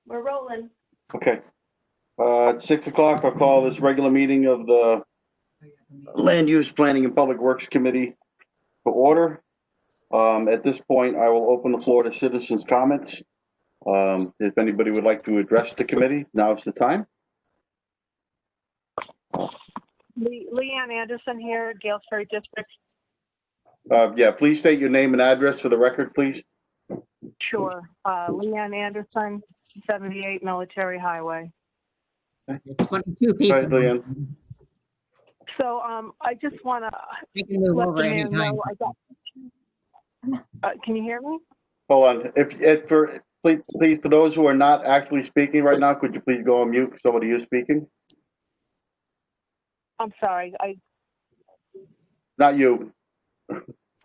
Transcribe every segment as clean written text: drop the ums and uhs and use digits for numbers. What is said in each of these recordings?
We're rolling. Okay. At 6 o'clock, I'll call this regular meeting of the Land Use Planning and Public Works Committee to order. At this point, I will open the floor to citizens' comments. If anybody would like to address the committee, now's the time. Leanne Anderson here, Gales Ferry District. Yeah, please state your name and address for the record, please. Sure. Leanne Anderson, 78 Military Highway. 22 All people. right, Leanne. So I just want to They can move let over the mayor anytime. know I got. Can you hear me? Hold on. Please, for those who are not actually speaking right now, could you please go on mute? Somebody is speaking. I'm sorry. Not you.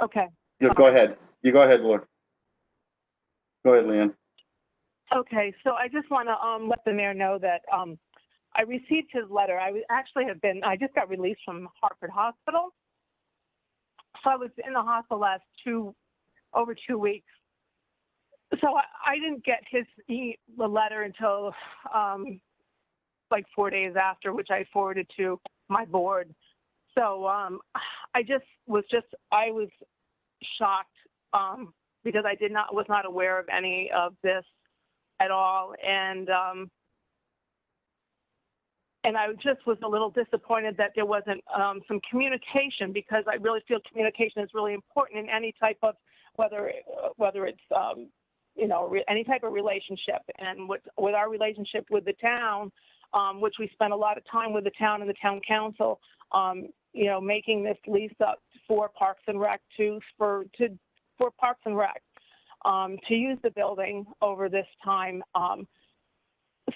Okay. Yeah, go ahead. You go ahead, Lord. Go ahead, Leanne. Okay. So I just want to let the mayor know that I received his letter. I just got released from Hartford Hospital. So I was in the hospital over 2 weeks. So I didn't get the letter until like 4 days after, which I forwarded to my board. So I was shocked because I was not aware of any of this at all, and I just was a little disappointed that there wasn't some communication, because I really feel communication is really important in any type of, whether it's any type of relationship. And with our relationship with the town, which we spent a lot of time with the town and the town council, making this lease up for Parks and Rec for Parks and Rec to use the building over this time.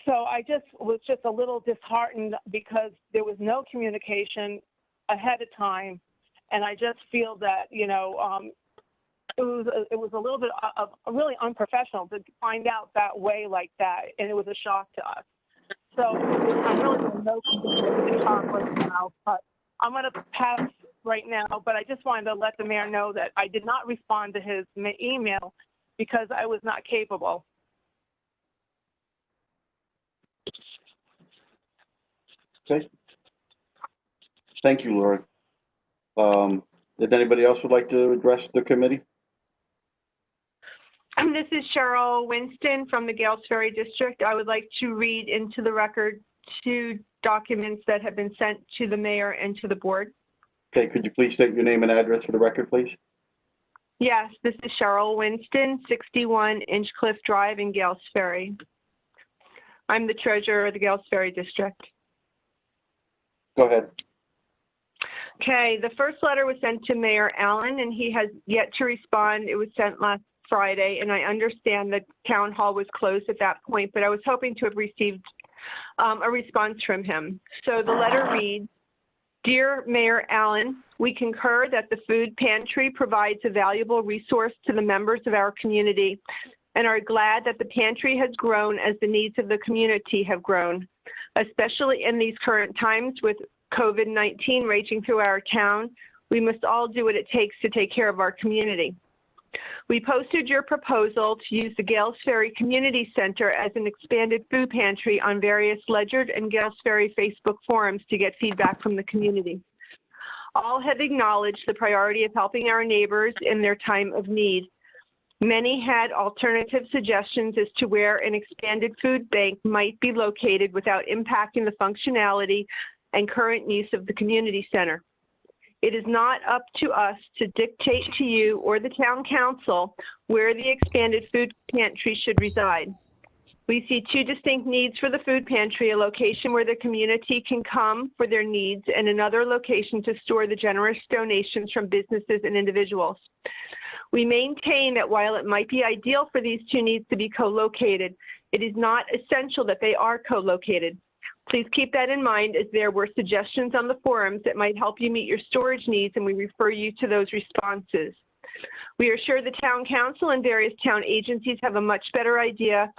So I was a little disheartened because there was no communication ahead of time, and I just feel that it was a little bit of really unprofessional to find out that way like that, and it was a shock to us. So I'm really in no communication conflict now, but I'm going to pass right now. But I just wanted to let the mayor know that I did not respond to his email because I was not capable. Okay. Thank you, Lori. If anybody else would like to address the committee? This is Cheryl Winston from the Gales Ferry District. I would like to read into the record 2 documents that have been sent to the mayor and to the board. Okay, could you please state your name and address for the record, please? Yes, this is Cheryl Winston, 61 Inchcliffe Drive in Gales Ferry. I'm the treasurer of the Gales Ferry District. Go ahead. Okay, the first letter was sent to Mayor Allen, and he has yet to respond. It was sent last Friday, and I understand that town hall was closed at that point, but I was hoping to have received a response from him. So the letter reads, "Dear Mayor Allen, we concur that the food pantry provides a valuable resource to the members of our community and are glad that the pantry has grown as the needs of the community have grown, especially in these current times with COVID-19 raging through our town. We must all do what it takes to take care of our community. We posted your proposal to use the Gales Ferry Community Center as an expanded food pantry on various Ledyard and Gales Ferry Facebook forums to get feedback from the community. All have acknowledged the priority of helping our neighbors in their time of need. Many had alternative suggestions as to where an expanded food bank might be located without impacting the functionality and current use of the community center. It is not up to us to dictate to you or the town council where the expanded food pantry should reside. We see 2 distinct needs for the food pantry: a location where the community can come for their needs and another location to store the generous donations from businesses and individuals. We maintain that while it might be ideal for these 2 needs to be co-located, it is not essential that they are co-located. Please keep that in mind, as there were suggestions on the forums that might help you meet your storage needs, and we refer you to those responses. We are sure the town council and various town agencies have a much better idea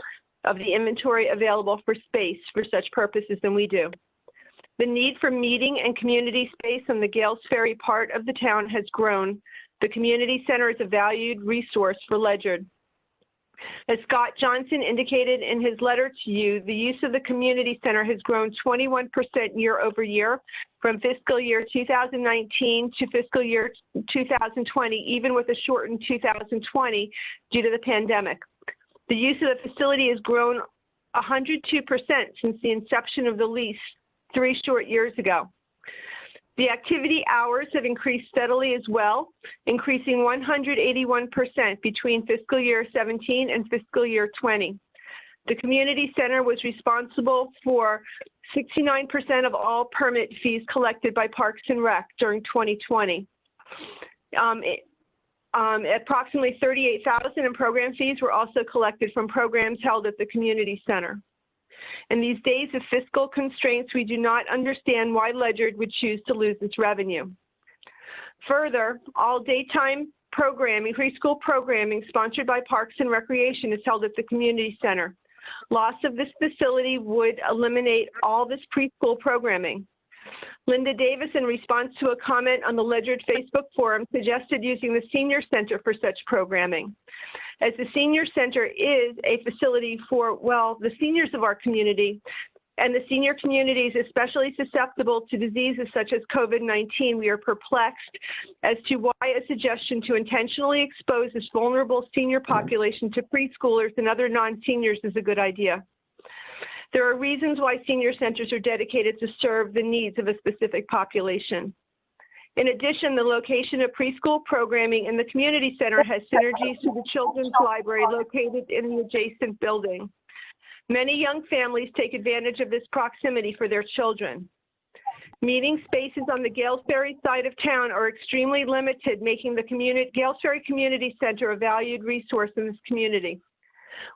of the inventory available for space for such purposes than we do. The need for meeting and community space on the Gales Ferry part of the town has grown. The community center is a valued resource for Ledyard. As Scott Johnson indicated in his letter to you, the use of the community center has grown 21% year over year from fiscal year 2019 to fiscal year 2020, even with a shortened 2020 due to the pandemic. The use of the facility has grown 102% since the inception of the lease 3 short years ago. The activity hours have increased steadily as well, increasing 181% between fiscal year 17 and fiscal year 20. The community center was responsible for 69% of all permit fees collected by Parks and Rec during 2020. Approximately $38,000 in program fees were also collected from programs held at the community center. In these days of fiscal constraints, we do not understand why Ledyard would choose to lose this revenue. Further, all daytime programming, preschool programming sponsored by Parks and Recreation is held at the community center. Loss of this facility would eliminate all this preschool programming. Linda Davis, in response to a comment on the Ledyard Facebook forum, suggested using the senior center for such programming. As the senior center is a facility for, well, the seniors of our community, and the senior community is especially susceptible to diseases such as COVID-19, we are perplexed as to why a suggestion to intentionally expose this vulnerable senior population to preschoolers and other non-seniors is a good idea. There are reasons why senior centers are dedicated to serve the needs of a specific population. In addition, the location of preschool programming in the community center has synergies to the children's library located in the adjacent building. Many young families take advantage of this proximity for their children. Meeting spaces on the Gales Ferry side of town are extremely limited, making the Gales Ferry Community Center a valued resource in this community.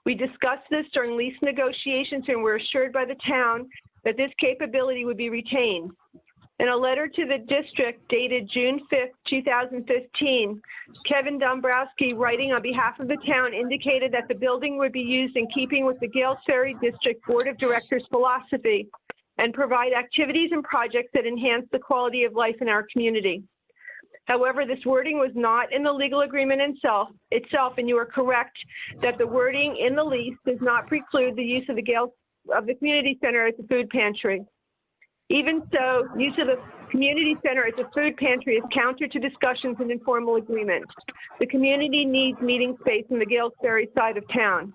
We discussed this during lease negotiations and were assured by the town that this capability would be retained. In a letter to the district dated June 5th, 2015, Kevin Dombrowski, writing on behalf of the town, indicated that the building would be used in keeping with the Gales Ferry District Board of Directors philosophy and provide activities and projects that enhance the quality of life in our community. However, this wording was not in the legal agreement itself, and you are correct that the wording in the lease does not preclude the use of the community center as a food pantry. Even so, use of the community center as a food pantry is counter to discussions and informal agreements. The community needs meeting space in the Gales Ferry side of town.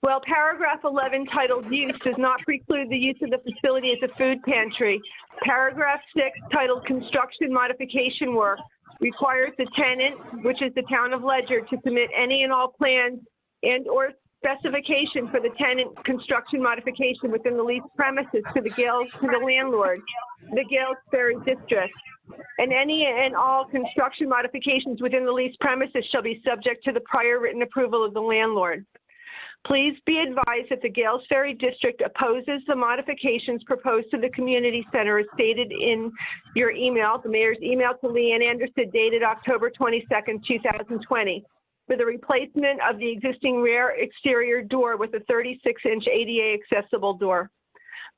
While paragraph 11 titled Use does not preclude the use of the facility as a food pantry, paragraph 6 titled Construction Modification Work requires the tenant, which is the Town of Ledyard, to submit any and all plans and/or specification for the tenant construction modification within the leased premises to the landlord, the Gales Ferry District. And any and all construction modifications within the leased premises shall be subject to the prior written approval of the landlord. Please be advised that the Gales Ferry District opposes the modifications proposed to the community center as stated in your email, the mayor's email to Leanne Anderson dated October 22nd, 2020. For the replacement of the existing rear exterior door with a 36-inch ADA accessible door.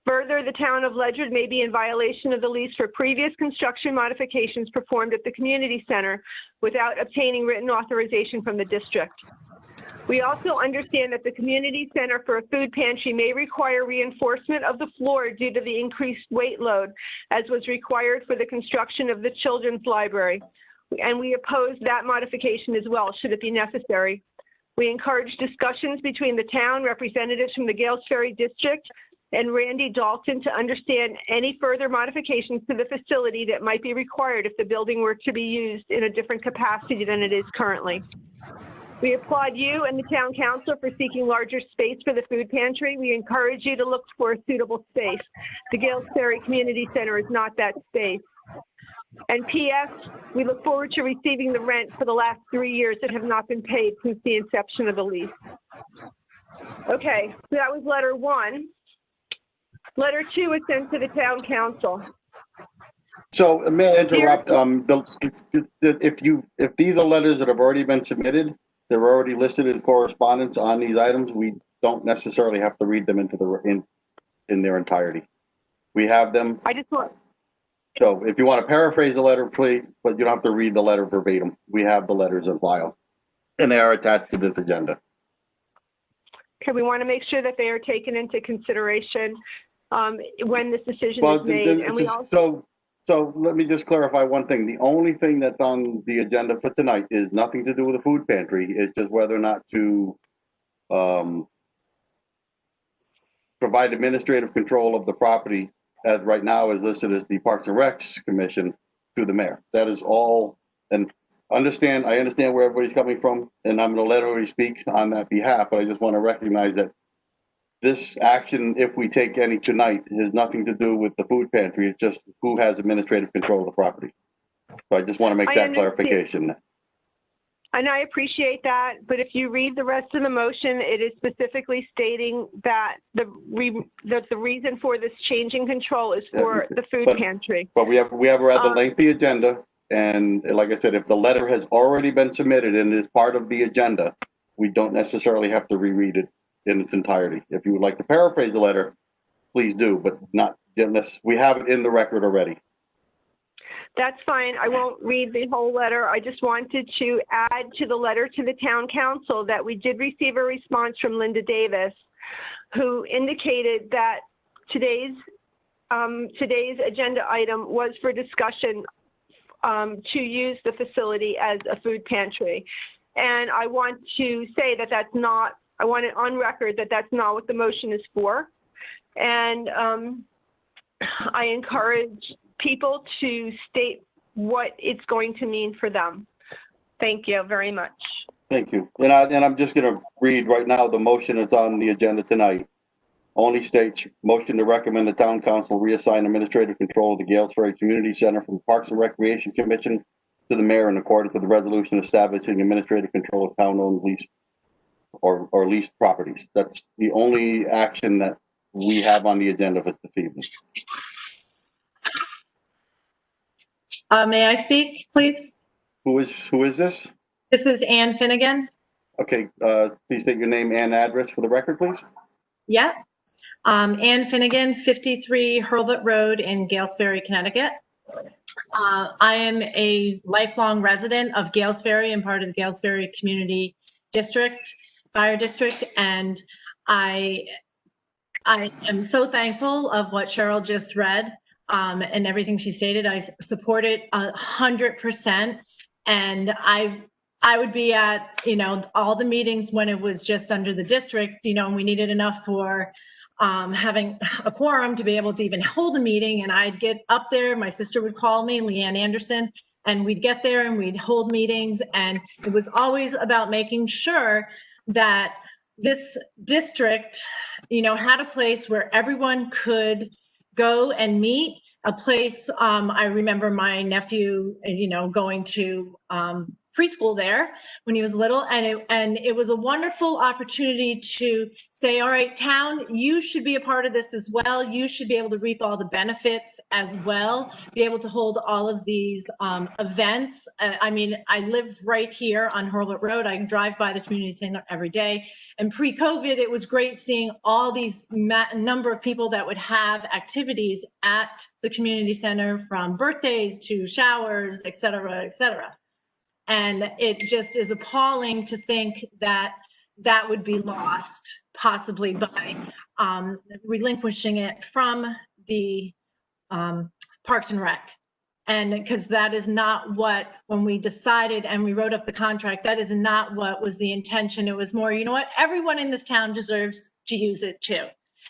Further, the Town of Ledyard may be in violation of the lease for previous construction modifications performed at the community center without obtaining written authorization from the district. We also understand that the community center for a food pantry may require reinforcement of the floor due to the increased weight load, as was required for the construction of the children's library. And we oppose that modification as well, should it be necessary. We encourage discussions between the town, representatives from the Gales Ferry District, and Randy Dalton to understand any further modifications to the facility that might be required if the building were to be used in a different capacity than it is currently. We applaud you and the town council for seeking larger space for the food pantry. We encourage you to look for a suitable space. The Gales Ferry Community Center is not that space. And P.S., we look forward to receiving the rent for the last 3 years that have not been paid since the inception of the lease. Okay, so that was letter 1. Letter 2 was sent to the town council. So may I interrupt? If these are letters that have already been submitted, they're already listed in correspondence on these items, we don't necessarily have to read them in their entirety. We have them. I just want, So if you want to paraphrase the letter, please, but you don't have to read the letter verbatim. We have the letters in file, and they are attached to this agenda. okay, we want to make sure that they are taken into consideration when this decision Well, is made. And we also, so let me just clarify one thing. The only thing that's on the agenda for tonight is nothing to do with the food pantry. It's just whether or not to provide administrative control of the property, as right now is listed as the Parks and Recs Commission, to the mayor. That is all. And I understand where everybody's coming from, and I'm going to let everybody speak on that behalf, but I just want to recognize that this action, if we take any tonight, has nothing to do with the food pantry. It's just who has administrative control of the property. So I just want to make that clarification. and I appreciate that, but if you read the rest of the motion, it is specifically stating that the reason for this change in control is for the food pantry. But we have a rather lengthy agenda, and like I said, if the letter has already been submitted and is part of the agenda, we don't necessarily have to reread it in its entirety. If you would like to paraphrase the letter, please do, but not unless we have it in the record already. That's fine. I won't read the whole letter. I just wanted to add to the letter to the town council that we did receive a response from Linda Davis, who indicated that today's agenda item was for discussion to use the facility as a food pantry. And I want to say that that's not, I want it on record that that's not what the motion is for. And I encourage people to state what it's going to mean for them. Thank you very much. Thank you. And I'm just going to read right now the motion that's on the agenda tonight. Only states, motion to recommend the town council reassign administrative control of the Gales Ferry Community Center from the Parks and Recreation Commission to the mayor in accordance with the resolution establishing administrative control of town-owned leased or leased properties. That's the only action that we have on the agenda for this evening. May I speak, please? Who is this? This is Ann Finnegan. Okay, please state your name and address for the record, please. Yeah. Ann Finnegan, 53 Hurlbut Road in Gales Ferry, Connecticut. I am a lifelong resident of Gales Ferry and part of the Gales Ferry Community Fire District, and I am so thankful of what Cheryl just read. And everything she stated, I support it 100%. And I would be at, all the meetings when it was just under the district, and we needed enough for having a quorum to be able to even hold a meeting. And I'd get up there, my sister would call me, Leanne Anderson, and we'd get there and we'd hold meetings. And it was always about making sure that this district, had a place where everyone could go and meet, a place. I remember my nephew, going to preschool there when he was little, and it was a wonderful opportunity to say, all right, town, you should be a part of this as well. You should be able to reap all the benefits as well, be able to hold all of these events. I live right here on Hurlbut Road. I drive by the community center every day. And pre-COVID, it was great seeing all these number of people that would have activities at the community center, from birthdays to showers, et cetera, et cetera. And it just is appalling to think that that would be lost possibly by relinquishing it from the Parks and Rec. And because that is not what, when we decided and we wrote up the contract, that is not what was the intention. It was more, everyone in this town deserves to use it too.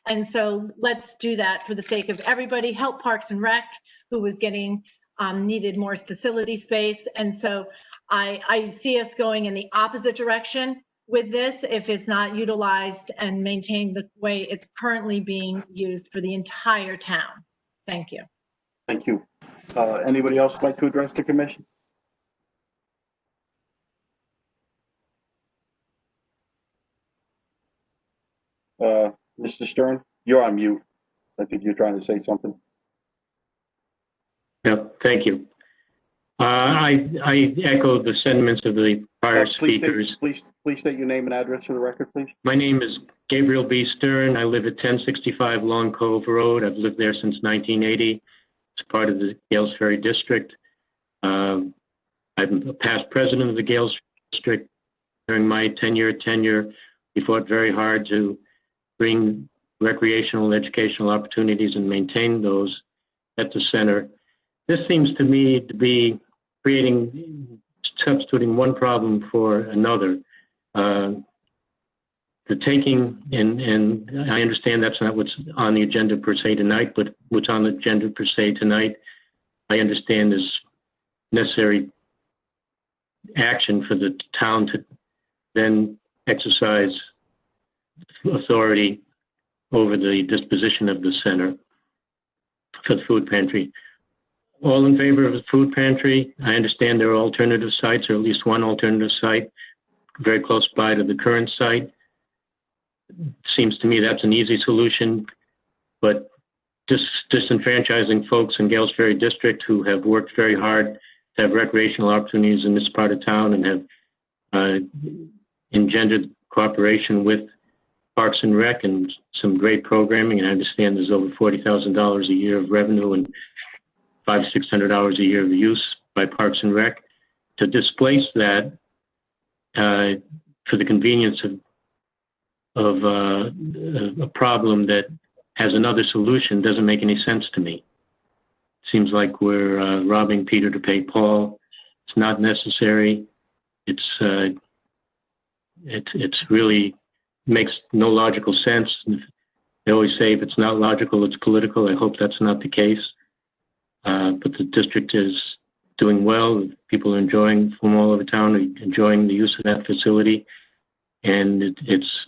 And so let's do that for the sake of everybody. Help Parks and Rec, who was getting needed more facility space. And so I see us going in the opposite direction with this if it's not utilized and maintained the way it's currently being used for the entire town. Thank you. Thank you. Anybody else like to address the commission? Mr. Stern, you're on mute. I think you're trying to say something. Yep, thank you. I echo the sentiments of the prior Please speakers. state your name and address for the record, please. My name is Gabriel B. Stern. I live at 1065 Long Cove Road. I've lived there since 1980. It's part of the Gales Ferry District. I'm a past president of the Gales District. During my tenure, we fought very hard to bring recreational and educational opportunities and maintain those at the center. This seems to me to be substituting one problem for another. The taking, and I understand that's not what's on the agenda per se tonight, but what's on the agenda per se tonight, I understand is necessary action for the town to then exercise authority over the disposition of the center for the food pantry. All in favor of the food pantry? I understand there are alternative sites, or at least one alternative site very close by to the current site. Seems to me that's an easy solution, but disenfranchising folks in Gales Ferry District who have worked very hard to have recreational opportunities in this part of town and have engendered cooperation with Parks and Rec and some great programming. And I understand there's over $40,000 a year of revenue and $500-600 a year of use by Parks and Rec. To displace that for the convenience of a problem that has another solution doesn't make any sense to me. Seems like we're robbing Peter to pay Paul. It's not necessary. It's really makes no logical sense. They always say if it's not logical, it's political. I hope that's not the case. But the district is doing well. People are enjoying from all over town, enjoying the use of that facility, and its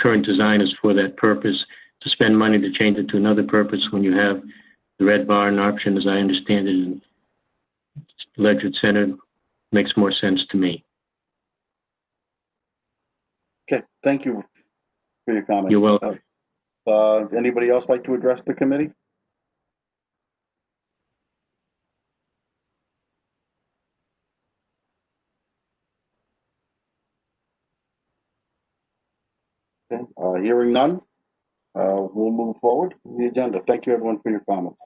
current design is for that purpose. To spend money to change it to another purpose when you have the Red Barn option, as I understand it, in Ledyard Center, makes more sense to me. Okay, thank you for your comment. You're welcome. Anybody else like to address the committee? Okay, hearing none, we'll move forward with the agenda. Thank you, everyone, for your comments.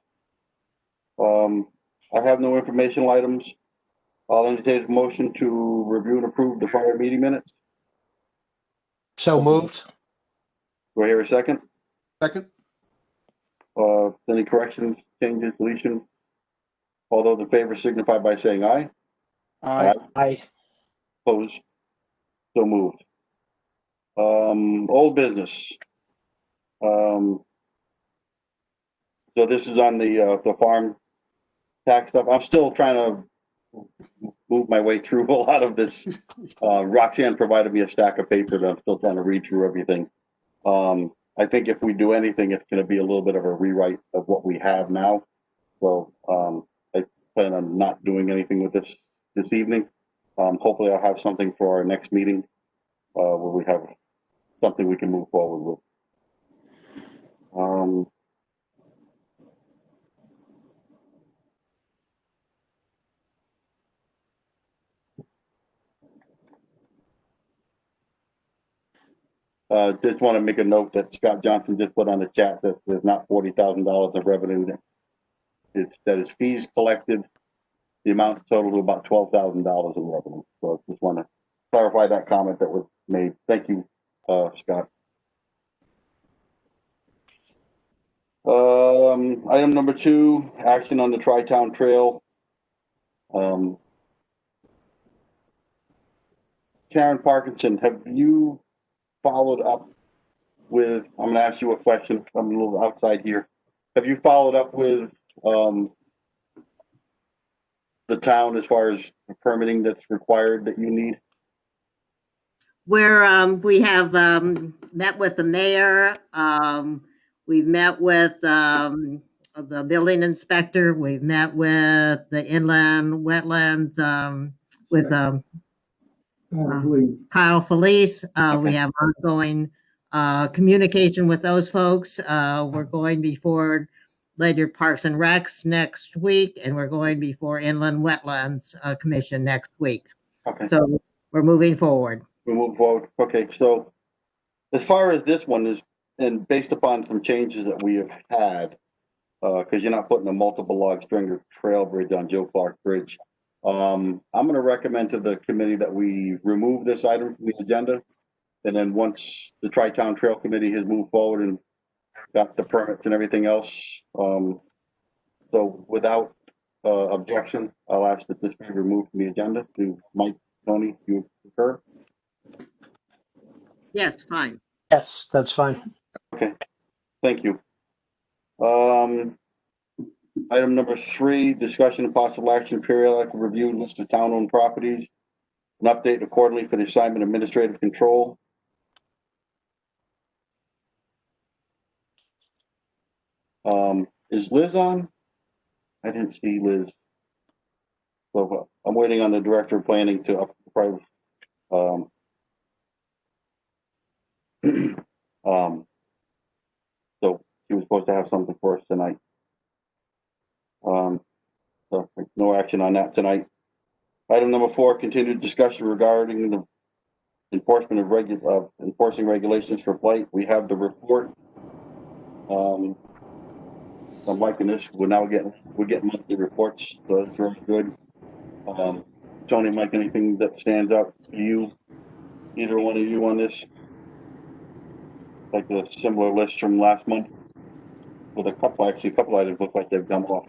I have no informational items. I'll entertain a motion to review and approve the prior meeting minutes. So moved. Do I hear a second? Second. Any corrections, changes, deletions? All those in favor signify by saying aye. Aye. Opposed? So moved. Old business. So this is on the farm tax stuff. I'm still trying to move my way through a lot of this. Roxanne provided me a stack of paper that I'm still trying to read through everything. I think if we do anything, it's going to be a little bit of a rewrite of what we have now. So I plan on not doing anything with this evening. Hopefully I'll have something for our next meeting where we have something we can move forward with. Just want to make a note that Scott Johnson just put on the chat that there's not $40,000 of revenue. That is fees collected. The amount total to about $12,000 in revenue. So I just want to clarify that comment that was made. Thank you, Scott. Item number 2, action on the Tri-Town Trail. Karen Parkinson, have you followed up with, I'm going to ask you a question. I'm a little outside here. Have you followed up with the town as far as the permitting that's required that you need? Where we have met with the mayor, we've met with the building inspector, we've met with the inland wetlands with Kyle Felice. Okay. We have ongoing communication with those folks. We're going before Ledyard Parks and Recs next week, and we're going before Inland Wetlands Commission next week. Okay, So we're moving forward. we move forward. Okay, so as far as this one is, and based upon some changes that we have had, because you're not putting a multiple log stringer trail bridge on Joe Clark Bridge. I'm going to recommend to the committee that we remove this item from the agenda. And then once the Tri-Town Trail Committee has moved forward and got the permits and everything else, so without objection, I'll ask that this be removed from the agenda. Do Mike, Tony, you prefer? Yes, fine. Yes, that's fine. Okay, thank you. Item number 3, discussion and possible action, periodic review list of town-owned properties, an update accordingly for the assignment of administrative control. Is Liz on? I didn't see Liz. So I'm waiting on the director of planning to probably, so she was supposed to have something for us tonight. So no action on that tonight. Item number 4, continued discussion regarding the enforcement of enforcing regulations for blight. We have the report. I'm liking this. We're getting monthly reports, so that's really good. Tony, Mike, anything that stands out to you, either one of you on this? Like a similar list from last month, with a couple items look like they've come off.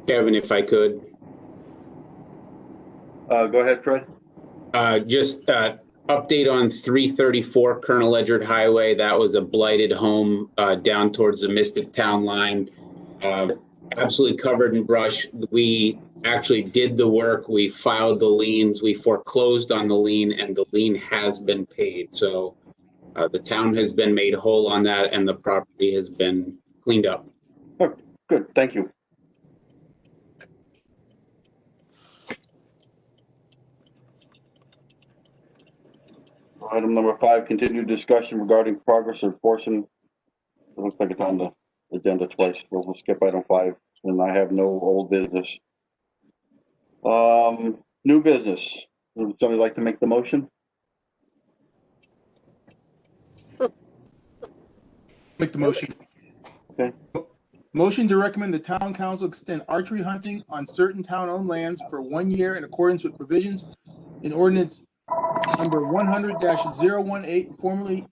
Kevin, if I could. Go ahead, Fred. Just update on 334 Colonel Ledyard Highway. That was a blighted home down towards the Mystic Town line. Absolutely covered in brush. We actually did the work. We filed the liens. We foreclosed on the lien, and the lien has been paid. So the town has been made whole on that, and the property has been cleaned up. Oh, good, thank you. Item number 5, continued discussion regarding progress of enforcing. It looks like it's on the agenda twice. We'll skip item 5, and I have no old business. New business. Would somebody like to make the motion? Make the motion. Okay. Motion to recommend the town council extend archery hunting on certain town-owned lands for 1 year in accordance with provisions in ordinance number 100-018, formerly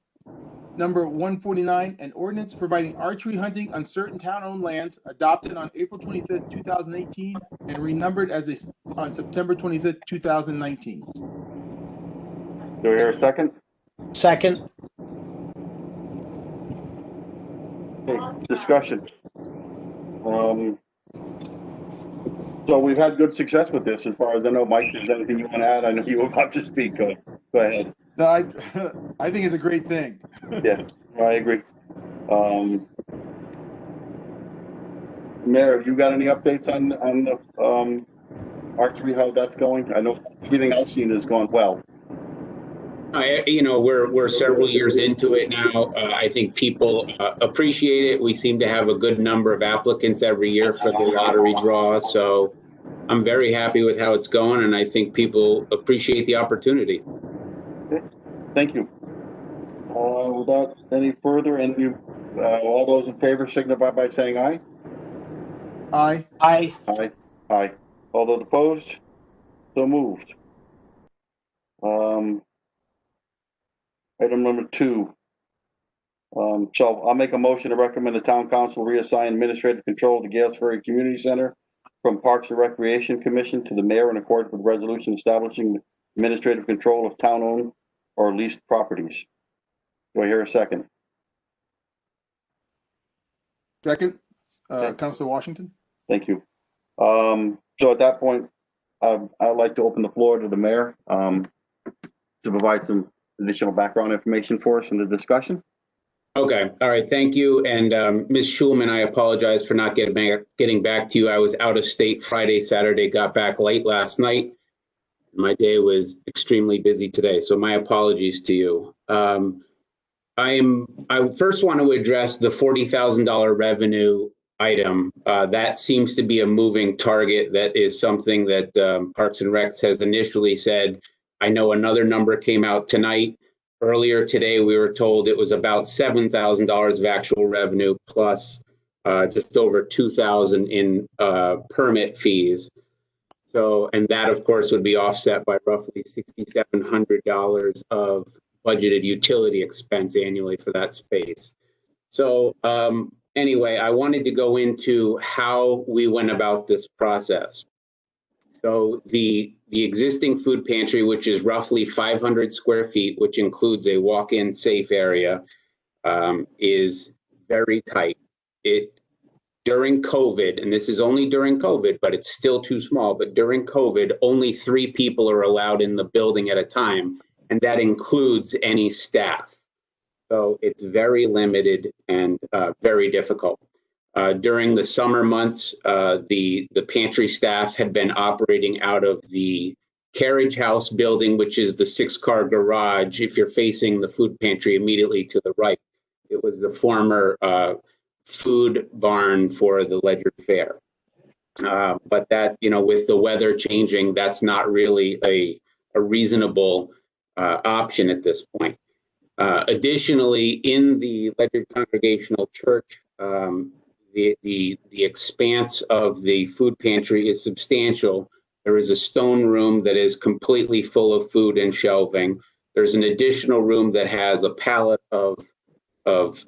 number 149, and ordinance providing archery hunting on certain town-owned lands adopted on April 25th, 2018, and renumbered on September 25th, 2019. Do we hear a second? Second. Okay, discussion. So we've had good success with this as far as I know. Mike, is there anything you want to add? I know you were about to speak. Go ahead. No, I think it's a great thing. Yeah, I agree. Mayor, have you got any updates on the archery, how that's going? I know everything I've seen has gone well. We're several years into it now. I think people appreciate it. We seem to have a good number of applicants every year for the lottery draw. So I'm very happy with how it's going, and I think people appreciate the opportunity. Okay. Thank you. Without any further, and all those in favor signify by saying aye. Aye. Aye. Aye. Aye. All those opposed? So moved. Item number 2. So I'll make a motion to recommend the town council reassign administrative control of the Gales Ferry Community Center from Parks and Recreation Commission to the mayor in accordance with resolution establishing administrative control of town-owned or leased properties. Do I hear a second? Second, Councilor Washington. Thank you. So at that point, I'd like to open the floor to the mayor to provide some additional background information for us in the discussion. Okay. All right. Thank you. And Ms. Schulman, I apologize for not getting back to you. I was out of state Friday, Saturday, got back late last night. My day was extremely busy today, so my apologies to you. I first want to address the $40,000 revenue item. That seems to be a moving target. That is something that Parks and Recs has initially said. I know another number came out tonight. Earlier today, we were told it was about $7,000 of actual revenue plus just over $2,000 in permit fees. So, and that of course would be offset by roughly $6,700 of budgeted utility expense annually for that space. So anyway, I wanted to go into how we went about this process. So the existing food pantry, which is roughly 500 square feet, which includes a walk-in safe area, is very tight. During COVID, and this is only during COVID, but it's still too small, but during COVID, only 3 people are allowed in the building at a time, and that includes any staff. So it's very limited and very difficult. During the summer months, the pantry staff had been operating out of the carriage house building, which is the 6-car garage. If you're facing the food pantry immediately to the right, it was the former food barn for the Ledyard Fair. But that, you know, with the weather changing, that's not really a reasonable option at this point. Additionally, in the Ledyard Congregational Church, the expanse of the food pantry is substantial. There is a stone room that is completely full of food and shelving. There's an additional room that has a pallet of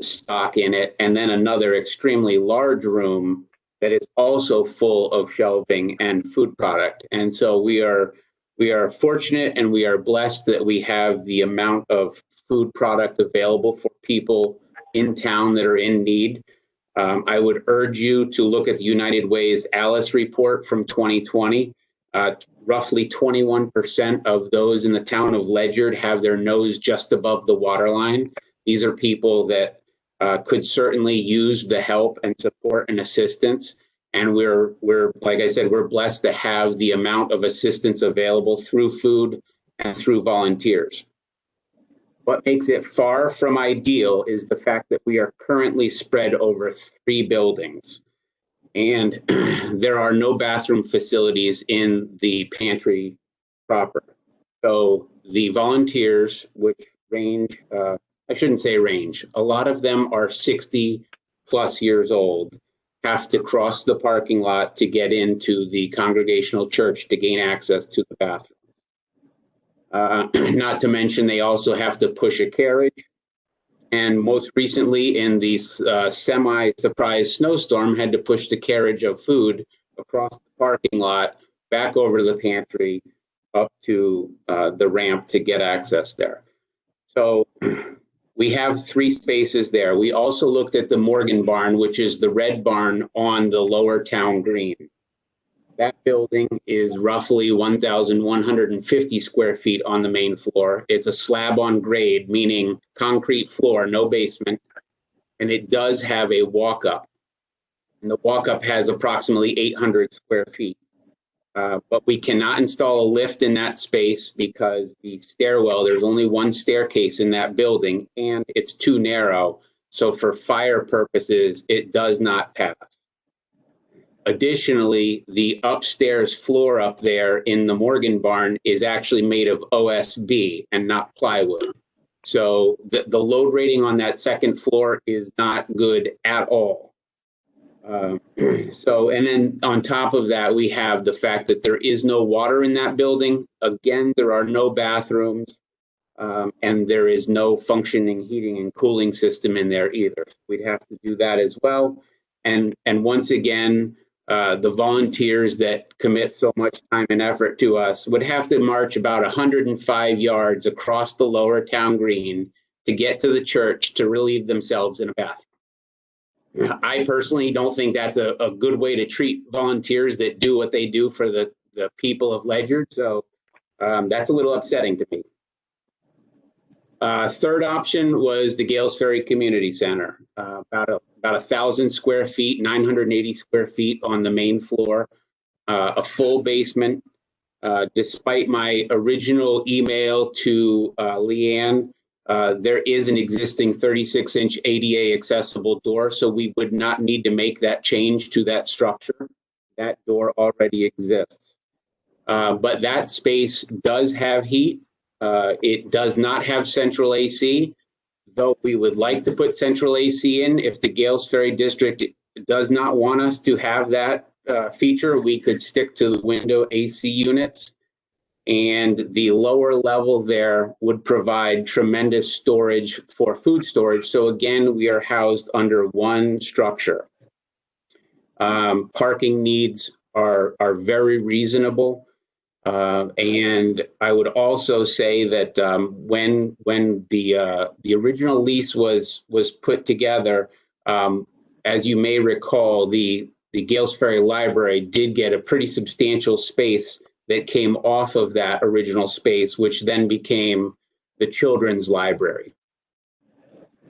stock in it, and then another extremely large room that is also full of shelving and food product. And so we are fortunate and we are blessed that we have the amount of food product available for people in town that are in need. I would urge you to look at the United Way's Alice report from 2020. Roughly 21% of those in the town of Ledyard have their nose just above the waterline. These are people that could certainly use the help and support and assistance. And we're, like I said, we're blessed to have the amount of assistance available through food and through volunteers. What makes it far from ideal is the fact that we are currently spread over 3 buildings, and there are no bathroom facilities in the pantry proper. So the volunteers, which range, I shouldn't say range, a lot of them are 60 plus years old, have to cross the parking lot to get into the Congregational Church to gain access to the bathroom. Not to mention, they also have to push a carriage. And most recently, in the semi-surprise snowstorm, had to push the carriage of food across the parking lot, back over to the pantry, up to the ramp to get access there. So we have 3 spaces there. We also looked at the Morgan barn, which is the red barn on the lower town green. That building is roughly 1,150 square feet on the main floor. It's a slab on grade, meaning concrete floor, no basement. And it does have a walk-up. And the walk-up has approximately 800 square feet. But we cannot install a lift in that space because the stairwell, there's only one staircase in that building and it's too narrow. So for fire purposes, it does not pass. Additionally, the upstairs floor up there in the Morgan barn is actually made of OSB and not plywood. So the load rating on that second floor is not good at all. And then on top of that, we have the fact that there is no water in that building. Again, there are no bathrooms, and there is no functioning heating and cooling system in there either. So we'd have to do that as well. And once again, the volunteers that commit so much time and effort to us would have to march about 105 yards across the lower town green to get to the church to relieve themselves in a bathroom. I personally don't think that's a good way to treat volunteers that do what they do for the people of Ledyard. So that's a little upsetting to me. Third option was the Gales Ferry Community Center, about 1,000 square feet, 980 square feet on the main floor, a full basement. Despite my original email to Leanne, There is an existing 36-inch ADA accessible door, so we would not need to make that change to that structure. That door already exists. But that space does have heat. It does not have central AC, though we would like to put central AC in. If the Gales Ferry District does not want us to have that feature, we could stick to the window AC units. And the lower level there would provide tremendous storage for food storage. So again, we are housed under one structure. Parking needs are very reasonable. And I would also say that when the original lease was put together, as you may recall, the Gales Ferry Library did get a pretty substantial space that came off of that original space, which then became the children's library.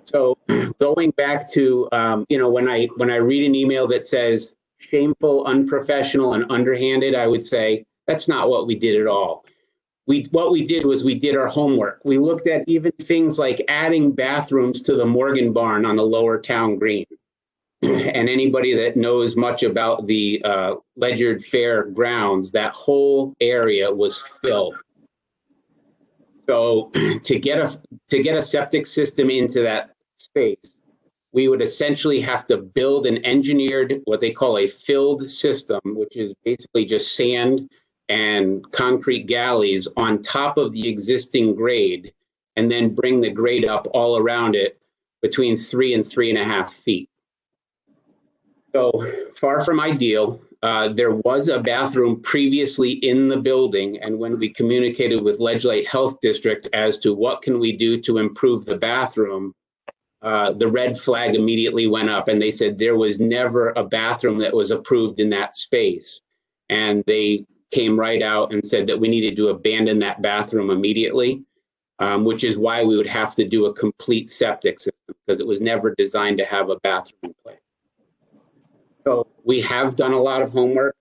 So going back to, when I read an email that says shameful, unprofessional, and underhanded, I would say that's not what we did at all. What we did was we did our homework. We looked at even things like adding bathrooms to the Morgan Barn on the lower town green. And anybody that knows much about the Ledyard Fair grounds, that whole area was filled. So to get a septic system into that space, we would essentially have to build an engineered, what they call a filled system, which is basically just sand and concrete galleys on top of the existing grade, and then bring the grade up all around it between 3 and 3.5 feet. So far from ideal. There was a bathroom previously in the building, and when we communicated with Ledgely Health District as to what can we do to improve the bathroom, the red flag immediately went up, and they said there was never a bathroom that was approved in that space. And they came right out and said that we needed to abandon that bathroom immediately, which is why we would have to do a complete septic system, because it was never designed to have a bathroom in place. So we have done a lot of homework.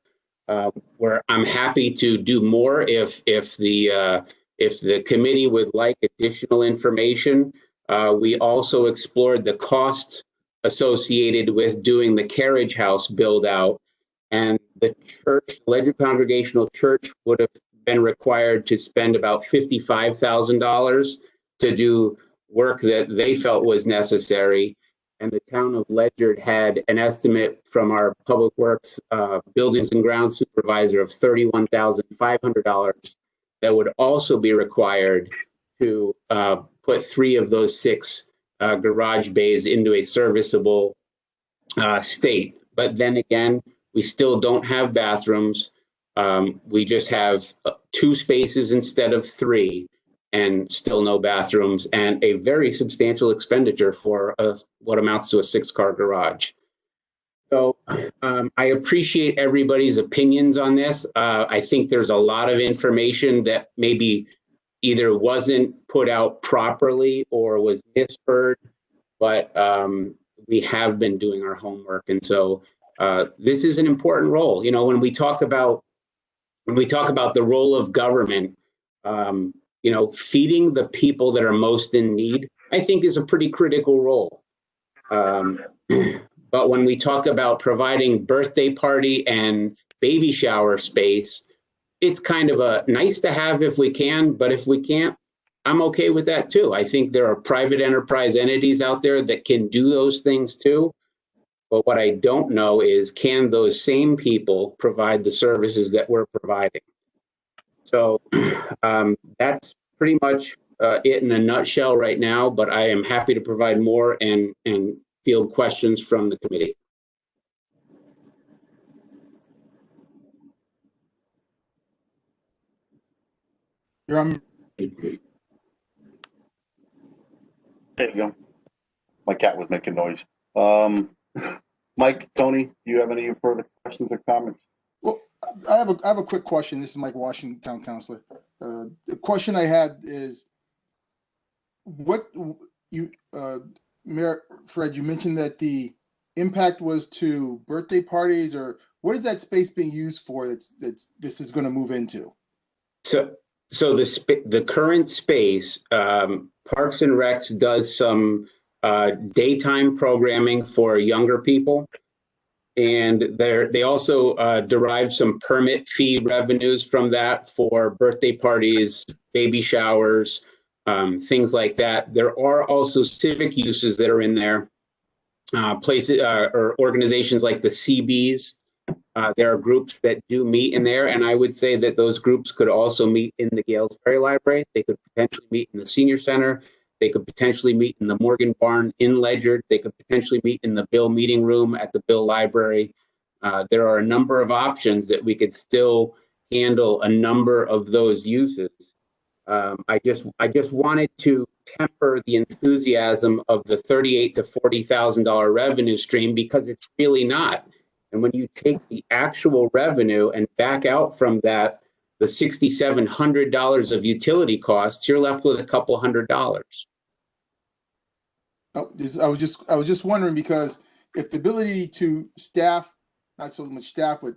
Where I'm happy to do more if the committee would like additional information. We also explored the costs associated with doing the carriage house build out, and the church, Ledyard Congregational Church, would have been required to spend about $55,000 to do work that they felt was necessary. And the town of Ledyard had an estimate from our Public Works Buildings and Grounds Supervisor of $31,500 that would also be required to put 3 of those 6 garage bays into a serviceable state. But then again, we still don't have bathrooms. We just have 2 spaces instead of 3. And still no bathrooms, and a very substantial expenditure for what amounts to a 6-car garage. So I appreciate everybody's opinions on this. I think there's a lot of information that maybe either wasn't put out properly or was misheard, but we have been doing our homework. And so this is an important role. You know, when we talk about the role of government, you know, feeding the people that are most in need, I think is a pretty critical role. But when we talk about providing birthday party and baby shower space, it's kind of a nice to have if we can, but if we can't, I'm okay with that too. I think there are private enterprise entities out there that can do those things too. But what I don't know is, can those same people provide the services that we're providing? So that's pretty much it in a nutshell right now, but I am happy to provide more and field questions from the committee. You're on. There you go. My cat was making noise. Mike, Tony, do you have any further questions or comments? Well, I have a quick question. This is Mike Washington, Town Councilor. The question I had is, what you, Mayor Fred, you mentioned that the impact was to birthday parties, or what is that space being used for? This is going to move into? So the current space, Parks and Recs does some daytime programming for younger people. And they also derive some permit fee revenues from that for birthday parties, baby showers, things like that. There are also civic uses that are in there. Places or organizations like the CBs. There are groups that do meet in there, and I would say that those groups could also meet in the Galesbury Library. They could potentially meet in the Senior Center. They could potentially meet in the Morgan Barn in Ledyard. They could potentially meet in the Bill Meeting Room at the Bill Library. There are a number of options that we could still handle a number of those uses. I just wanted to temper the enthusiasm of the $38,000 to $40,000 revenue stream, because it's really not. And when you take the actual revenue and back out from that the $6,700 of utility costs, you're left with a couple $100. Oh, I was just wondering, because if the ability to staff, not so much staff, but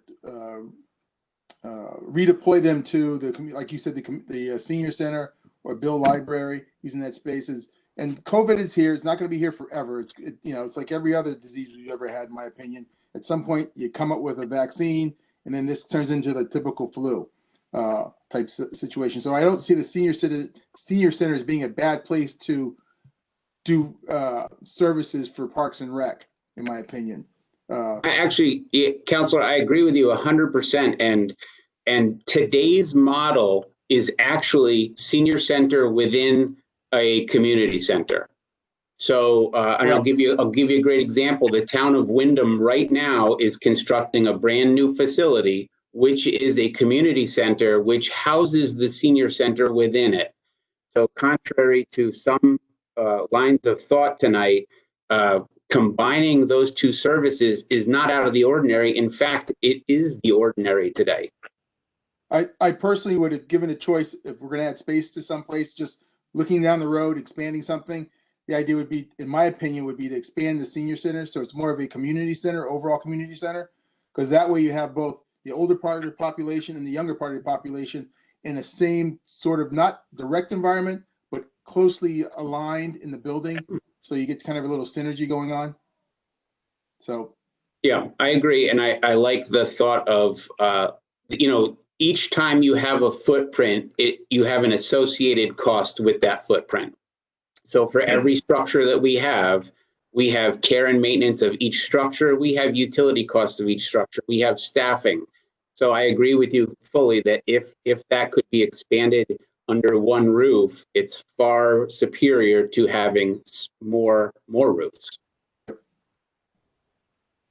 redeploy them to the, like you said, the senior center or Bill Library, using that spaces. And COVID is here. It's not going to be here forever. It's like every other disease we've ever had, in my opinion. At some point, you come up with a vaccine, and then this turns into the typical flu type situation. So I don't see the senior center as being a bad place to do services for Parks and Rec, in my opinion. Counselor, I agree with you 100%. And today's model is actually senior center within a community center. So, and I'll give you a great example. The town of Wyndham right now is constructing a brand new facility, which is a community center, which houses the senior center within it. So contrary to some lines of thought tonight, combining those two services is not out of the ordinary. In fact, it is the ordinary today. I personally would have given a choice, if we're going to add space to some place, just looking down the road, expanding something. The idea would be, in my opinion, would be to expand the senior center, so it's more of a community center, overall community center, because that way you have both the older part of the population and the younger part of the population in the same sort of, not direct environment, but closely aligned in the building, so you get kind of a little synergy going on. So yeah, I agree. And I like the thought of each time you have a footprint, you have an associated cost with that footprint. So for every structure that we have care and maintenance of each structure. We have utility costs of each structure. We have staffing. So I agree with you fully that if that could be expanded under one roof, it's far superior to having more roofs.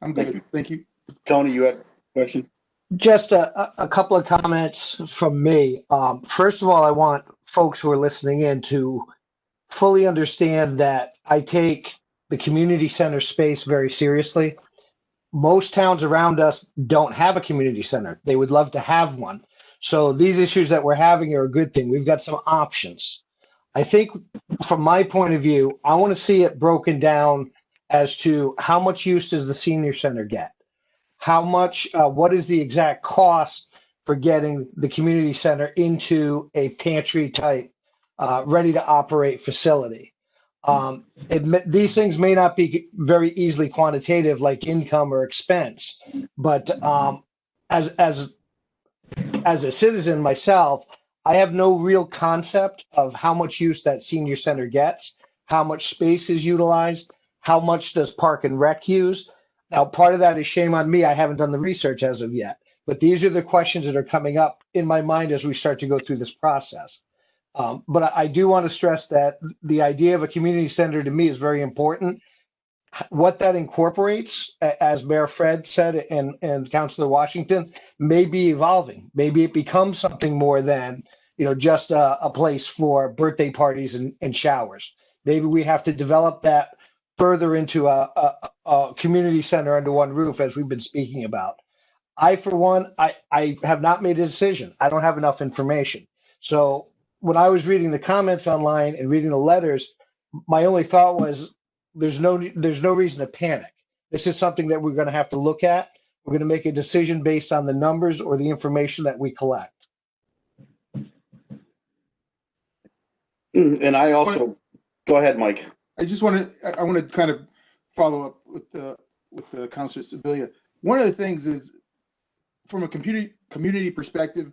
I'm good. Thank you. Tony, you had a question? Just a couple of comments from me. First of all, I want folks who are listening in to fully understand that I take the community center space very seriously. Most towns around us don't have a community center. They would love to have one. So these issues that we're having are a good thing. We've got some options. I think from my point of view, I want to see it broken down as to how much use does the senior center get? How much, what is the exact cost for getting the community center into a pantry type, ready to operate facility? These things may not be very easily quantitative, like income or expense, but as a citizen myself, I have no real concept of how much use that senior center gets, how much space is utilized, how much does Park and Rec use. Now, part of that is shame on me. I haven't done the research as of yet, but these are the questions that are coming up in my mind as we start to go through this process. But I do want to stress that the idea of a community center to me is very important. What that incorporates, as Mayor Fred said and Councilor Washington, may be evolving. Maybe it becomes something more than just a place for birthday parties and showers. Maybe we have to develop that further into a community center under one roof, as we've been speaking about. I, for one, I have not made a decision. I don't have enough information. So when I was reading the comments online and reading the letters, my only thought was there's no reason to panic. This is something that we're going to have to look at. We're going to make a decision based on the numbers or the information that we collect. And I also, go ahead, Mike. I just want to, I want to kind of follow up with the Councilor Sibilia. One of the things is, from a community perspective,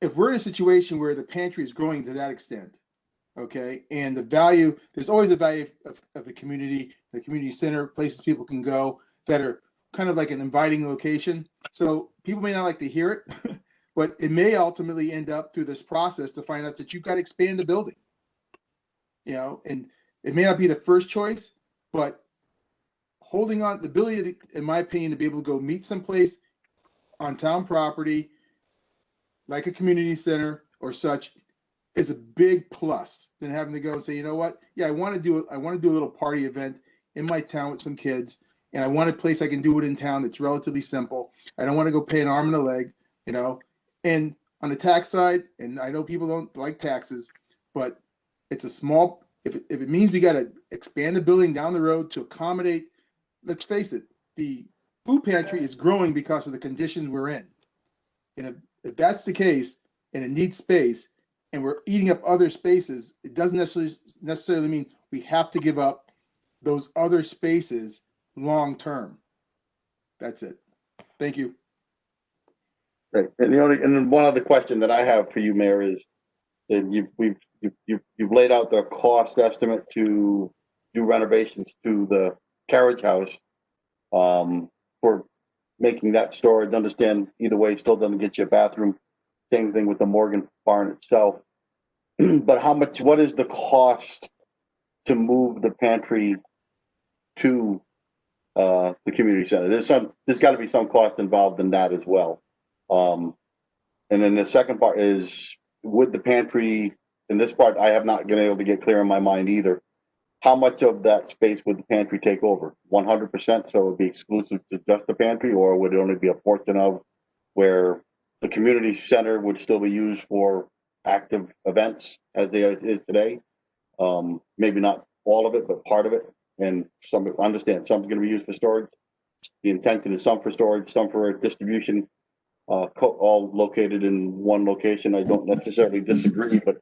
if we're in a situation where the pantry is growing to that extent, okay, and the value, there's always a value of the community center, places people can go that are kind of like an inviting location. So people may not like to hear it, but it may ultimately end up through this process to find out that you've got to expand the building. You know, and it may not be the first choice, but holding on, the ability, in my opinion, to be able to go meet someplace on town property, like a community center or such, is a big plus than having to go and say, you know what? Yeah, I want to do a little party event in my town with some kids, and I want a place I can do it in town that's relatively simple. I don't want to go pay an arm and a leg, you know. And on the tax side, and I know people don't like taxes, but it's a small. If it means we got to expand the building down the road to accommodate, let's face it, the food pantry is growing because of the conditions we're in. And if that's the case, and it needs space, and we're eating up other spaces, it doesn't necessarily mean we have to give up those other spaces long term. That's it. Thank you. Right. And one other question that I have for you, Mayor, is that you've laid out the cost estimate to do renovations to the carriage house for making that storage. Understand either way, still doesn't get you a bathroom. Same thing with the Morgan barn itself. But what is the cost to move the pantry to the community center? There's got to be some cost involved in that as well. And then the second part is, would the pantry, in this part I have not been able to get clear in my mind either, how much of that space would the pantry take over? 100%, so it would be exclusive to just the pantry, or would it only be a portion of where the community center would still be used for active events as they is today? Maybe not all of it, but part of it. And some, understand, some's going to be used for storage. The intention is some for storage, some for distribution, all located in one location. I don't necessarily disagree, but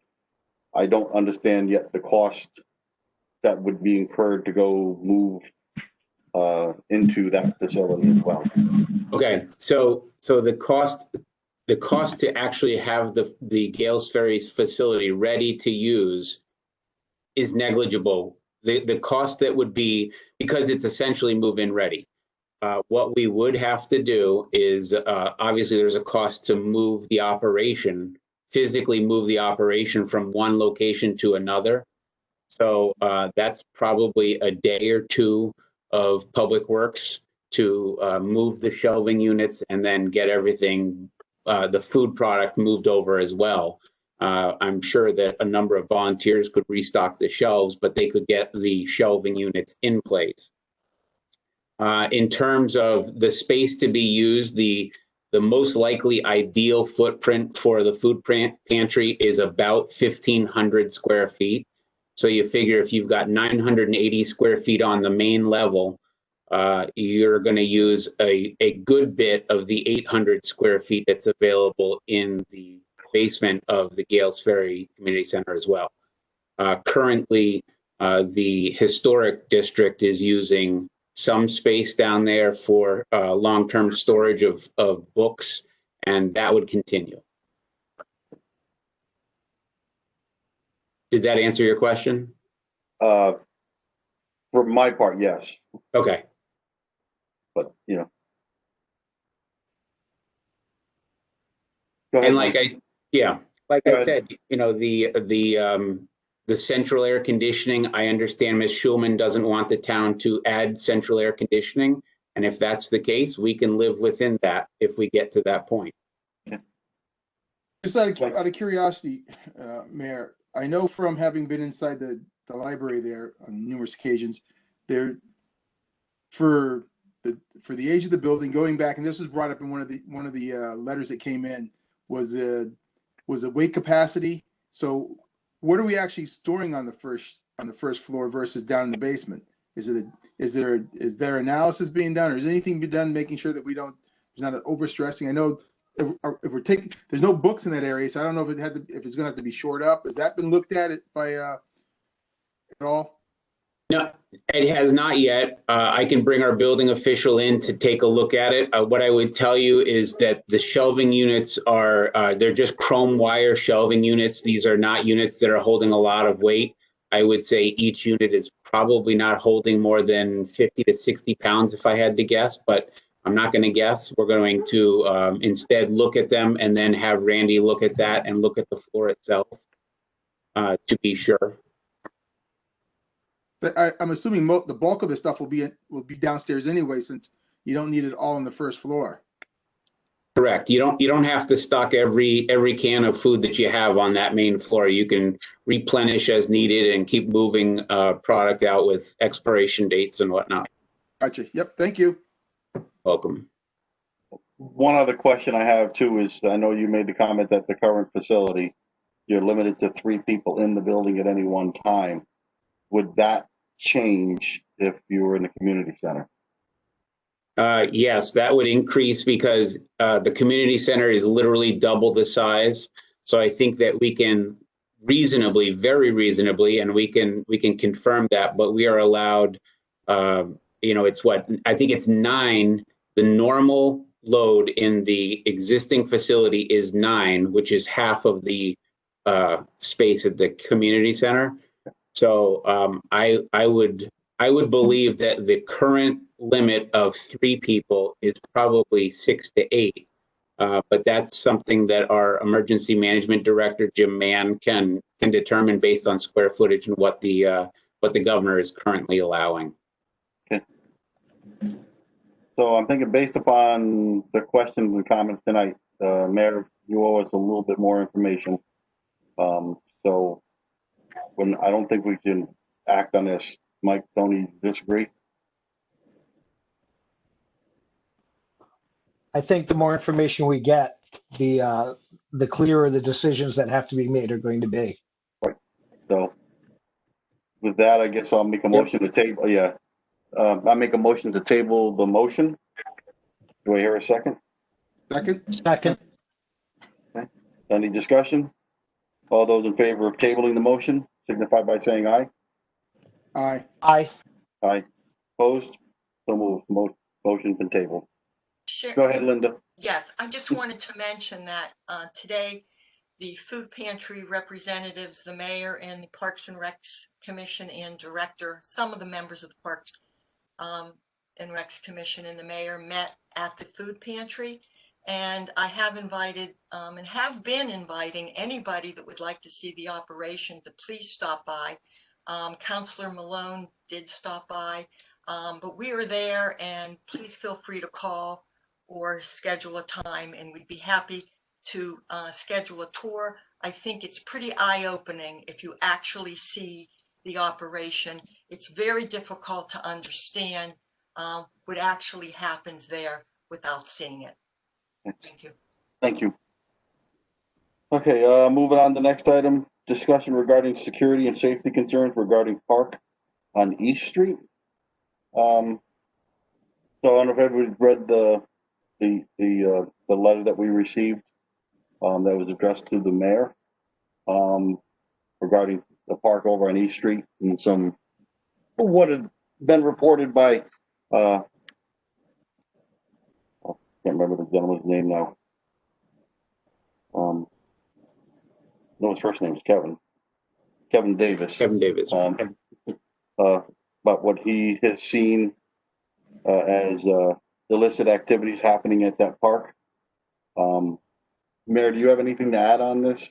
I don't understand yet the cost that would be incurred to go move into that facility as well. Okay, so the cost to actually have the Gales Ferry facility ready to use is negligible. The cost that would be, because it's essentially move-in ready. What we would have to do is, obviously there's a cost to move the operation, physically move the operation from one location to another. So that's probably a day or two of public works to move the shelving units and then get everything, the food product moved over as well. I'm sure that a number of volunteers could restock the shelves, but they could get the shelving units in place. In terms of the space to be used, the most likely ideal footprint for the food pantry is about 1,500 square feet. So you figure if you've got 980 square feet on the main level, you're going to use a good bit of the 800 square feet that's available in the basement of the Gales Ferry Community Center as well. Currently, the historic district is using some space down there for long-term storage of books, and that would continue. Did that answer your question? For my part, yes. Okay. But, you know. And like I said, you know, the central air conditioning, I understand Ms. Schulman doesn't want the town to add central air conditioning. And if that's the case, we can live within that if we get to that point. Just out of curiosity, Mayor, I know from having been inside the library there on numerous occasions, there for the age of the building, going back, and this was brought up in one of the letters that came in, was a weight capacity. So what are we actually storing on the first floor versus down in the basement? Is there analysis being done, or is anything being done making sure that there's not an overstressing? I know if we're taking, there's no books in that area, so I don't know if if it's gonna have to be shored up. Has that been looked at by at all? No, it has not yet. I can bring our building official in to take a look at it. What I would tell you is that the shelving units are, they're just chrome wire shelving units. These are not units that are holding a lot of weight. I would say each unit is probably not holding more than 50 to 60 pounds if I had to guess, but I'm not going to guess. We're going to instead look at them and then have Randy look at that and look at the floor itself to be sure. But I'm assuming the bulk of the stuff will be downstairs anyway, since you don't need it all on the first floor. Correct. You don't have to stock every can of food that you have on that main floor. You can replenish as needed and keep moving product out with expiration dates and whatnot. Gotcha. Yep. Thank you. Welcome. One other question I have too is, I know you made the comment that the current facility, you're limited to 3 people in the building at any one time. Would that change if you were in the community center? Yes, that would increase because the community center is literally double the size. So I think that we can reasonably, very reasonably, and we can confirm that, but we are allowed, it's what, I think it's 9. The normal load in the existing facility is 9, which is half of the space at the community center. So I would believe that the current limit of 3 people is probably 6 to 8, but that's something that our emergency management director Jim Mann can determine based on square footage and what the governor is currently allowing. Okay. So I'm thinking, based upon the questions and comments tonight, Mayor, you owe us a little bit more information. So when I don't think we can act on this. Mike, Tony, disagree? I think the more information we get, the clearer the decisions that have to be made are going to be. Right. So with that, I guess I'll make a motion to table. Yeah. I make a motion to table the motion. Do I hear a second? Second. Okay. Any discussion? All those in favor of tabling the motion signify by saying aye. Aye. Aye. Aye. Opposed? So moved. Motion's been tabled. Sure. Go ahead, Linda. Yes, I just wanted to mention that today the food pantry representatives, the mayor and the Parks and Recs Commission and director, some of the members of the Parks and Recs Commission and the mayor met at the food pantry. And I have invited and have been inviting anybody that would like to see the operation to please stop by. Councilor Malone did stop by, but we are there, and please feel free to call or schedule a time, and we'd be happy to schedule a tour. I think it's pretty eye-opening if you actually see the operation. It's very difficult to understand what actually happens there without seeing it. Thank you. Thank you. Okay, moving on to the next item, discussion regarding security and safety concerns regarding park on East Street. So I don't know if everybody read the letter that we received that was addressed to the mayor regarding the park over on East Street and some what had been reported by I can't remember the gentleman's name now. No, his first name is Kevin Davis. Kevin Davis. But what he has seen as illicit activities happening at that park. Mayor, do you have anything to add on this?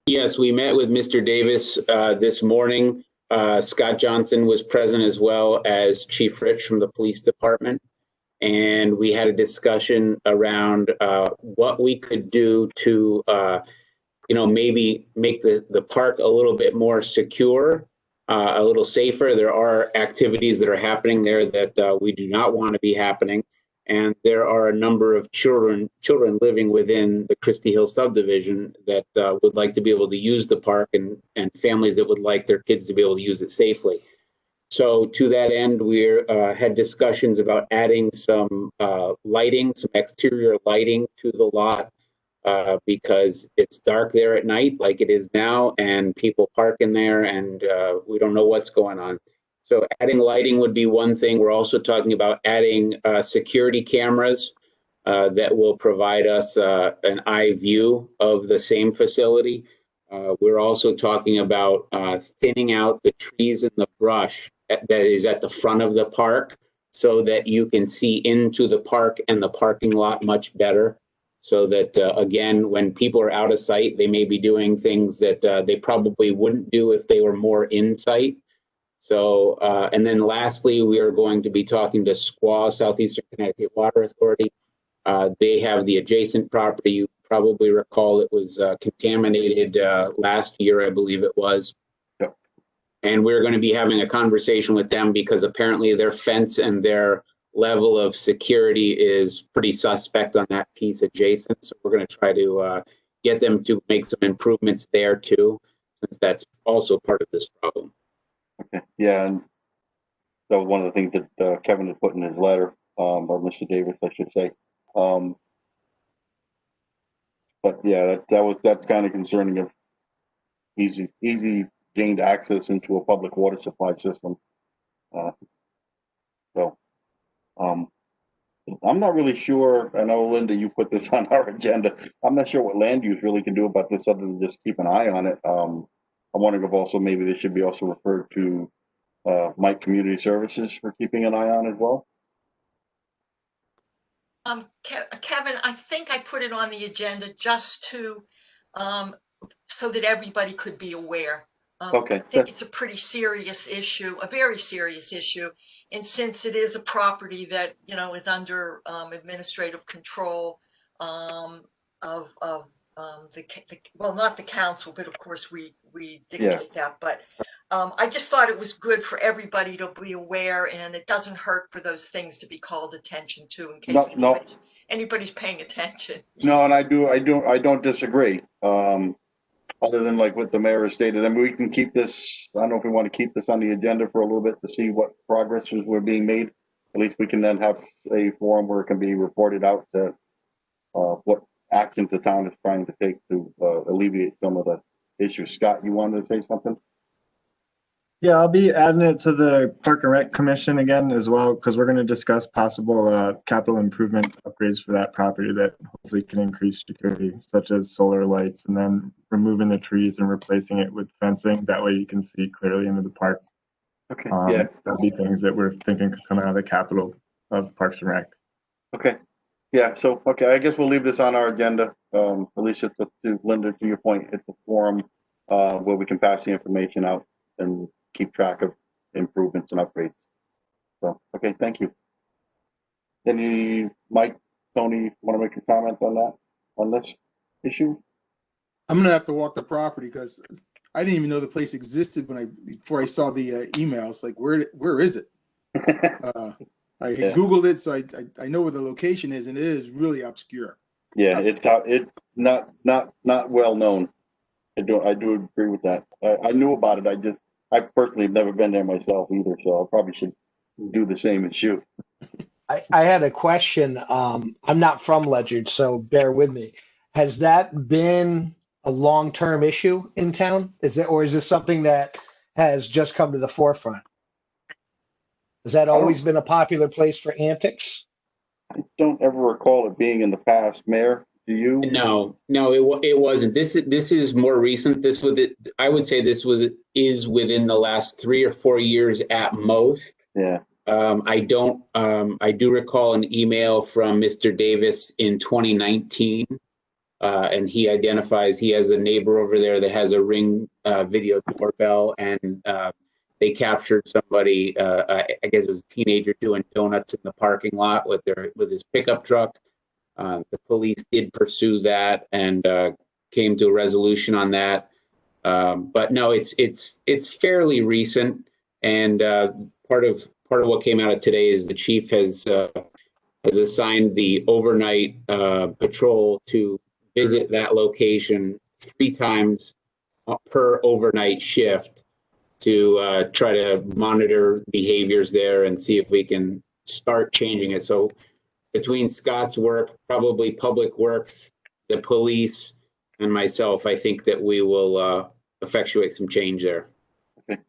Yes, we met with Mr. Davis this morning. Scott Johnson was present, as well as Chief Rich from the police department. And we had a discussion around what we could do to, maybe make the park a little bit more secure, a little safer. There are activities that are happening there that we do not want to be happening. And there are a number of children living within the Christie Hill subdivision that would like to be able to use the park, and families that would like their kids to be able to use it safely. So to that end, we had discussions about adding some lighting, some exterior lighting to the lot because it's dark there at night like it is now, and people park in there, and we don't know what's going on. So adding lighting would be one thing. We're also talking about adding security cameras that will provide us an eye view of the same facility. We're also talking about thinning out the trees and the brush that is at the front of the park so that you can see into the park and the parking lot much better. So that, again, when people are out of sight, they may be doing things that they probably wouldn't do if they were more in sight. So, and then lastly, we are going to be talking to SQA, Southeastern Connecticut Water Authority. They have the adjacent property. You probably recall it was contaminated last year, I believe it was. Yep. And we're going to be having a conversation with them because apparently their fence and their level of security is pretty suspect on that piece adjacent. So we're going to try to get them to make some improvements there too, since that's also part of this problem. Okay. Yeah, and that was one of the things that Kevin had put in his letter, or Mr. Davis, I should say. But yeah, that's kind of concerning of easy gained access into a public water supply system. I'm not really sure. I know, Linda, you put this on our agenda. I'm not sure what land use really can do about this other than just keep an eye on it. I'm wondering if also maybe this should be also referred to Mike Community Services for keeping an eye on as well. Kevin, I think I put it on the agenda just to, so that everybody could be aware. Okay. I think it's a pretty serious issue, a very serious issue. And since it is a property that, you know, is under administrative control of well, not the council, but of course we dictate that. But I just thought it was good for everybody to be aware, and it doesn't hurt for those things to be called attention to in case anybody's paying attention. No, and I don't disagree. Other than like what the mayor has stated, I mean, we can keep this. I don't know if we want to keep this on the agenda for a little bit to see what progresses were being made. At least we can then have a forum where it can be reported out that what actions the town is trying to take to alleviate some of the issues. Scott, you wanted to say something? Yeah, I'll be adding it to the Park and Rec Commission again as well, because we're going to discuss possible capital improvement upgrades for that property that hopefully can increase security, such as solar lights, and then removing the trees and replacing it with fencing. That way you can see clearly into the park. Okay. Yeah. That'll be things that we're thinking could come out of the capital of Parks and Rec. Okay. Yeah. So, okay, I guess we'll leave this on our agenda. At least it's to Linda, to your point, it's a forum where we can pass the information out and keep track of improvements and upgrades. So, okay, thank you. Any, Mike, Tony, want to make a comment on that, on this issue? I'm gonna have to walk the property because I didn't even know the place existed before I saw the emails. Like, where is it? I Googled it, so I know where the location is, and it is really obscure. Yeah, it's not well known. I do agree with that. I knew about it. I personally have never been there myself either, so I probably should do the same as you. I had a question. I'm not from Ledyard, so bear with me. Has that been a long-term issue in town? Or is this something that has just come to the forefront? Has that always been a popular place for antics? I don't ever recall it being in the past, Mayor. Do you? No, it wasn't. This is more recent. I would say this is within the last 3 or 4 years at most. Yeah. I do recall an email from Mr. Davis in 2019, and he identifies he has a neighbor over there that has a Ring video doorbell, and they captured somebody. I guess it was a teenager doing donuts in the parking lot with his pickup truck. The police did pursue that and came to a resolution on that. But no, it's fairly recent, and part of what came out of today is the chief has assigned the overnight patrol to visit that location 3 times per overnight shift to try to monitor behaviors there and see if we can start changing it. So between Scott's work, probably Public Works, the police, and myself, I think that we will effectuate some change there. Okay,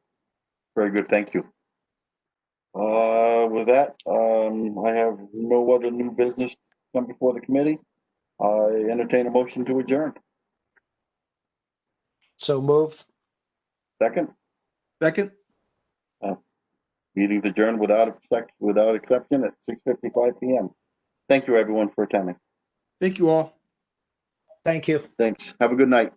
very good, thank you. With that, I have no other new business come before the committee. I entertain a motion to adjourn. So moved. Second, Second? meeting's adjourned without exception at 6:55 p.m. Thank you, everyone, for attending. Thank you all. Thank you. Thanks. Have a good night.